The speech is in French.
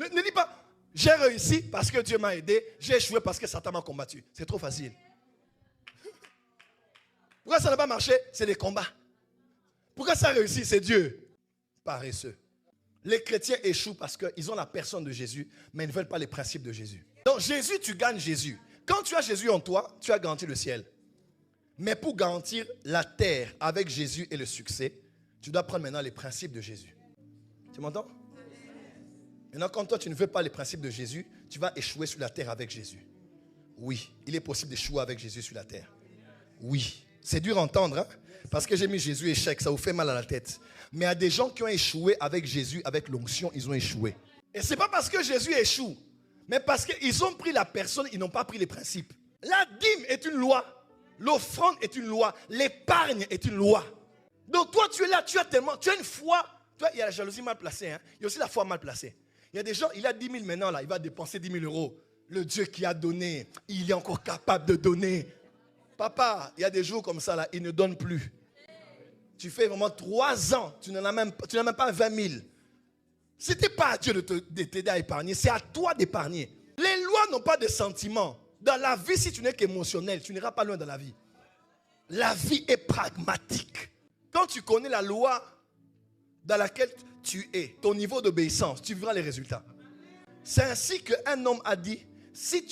Ne dis pas, j'ai réussi parce que Dieu m'a aidé, j'ai échoué parce que Satan m'a combattu. C'est trop facile. Pourquoi ça n'a pas marché? C'est des combats. Pourquoi ça a réussi? C'est Dieu. Paresseux. Les chrétiens échouent parce qu'ils ont la personne de Jésus, mais ils ne veulent pas les principes de Jésus. Donc Jésus, tu gagnes Jésus. Quand tu as Jésus en toi, tu as garanti le ciel. Mais pour garantir la terre avec Jésus et le succès, tu dois prendre maintenant les principes de Jésus. Tu m'entends? Maintenant, quand toi, tu ne veux pas les principes de Jésus, tu vas échouer sur la terre avec Jésus. Oui, il est possible d'échouer avec Jésus sur la terre. Oui, c'est dur à entendre, hein? Parce que j'ai mis Jésus échec, ça vous fait mal à la tête. Mais il y a des gens qui ont échoué avec Jésus, avec l'onction, ils ont échoué. Et ce n'est pas parce que Jésus échoue, mais parce qu'ils ont pris la personne, ils n'ont pas pris les principes. La dîme est une loi, l'offrande est une loi, l'épargne est une loi. Donc toi, tu es là, tu as une foi. Toi, il y a la jalousie mal placée, hein? Il y a aussi la foi mal placée. Il y a des gens, il a 10 000 maintenant, là, il va dépenser 10 000 euros. Le Dieu qui a donné, il est encore capable de donner. Papa, il y a des jours comme ça, là, il ne donne plus. Tu fais vraiment 3 ans, tu n'as même pas 20 000. Ce n'était pas à Dieu de t'aider à épargner, c'est à toi d'épargner. Les lois n'ont pas de sentiments. Dans la vie, si tu n'es qu'émotionnel, tu n'iras pas loin dans la vie. La vie est pragmatique. Quand tu connais la loi dans laquelle tu es, ton niveau d'obéissance, tu verras les résultats. C'est ainsi qu'un homme a dit, si tu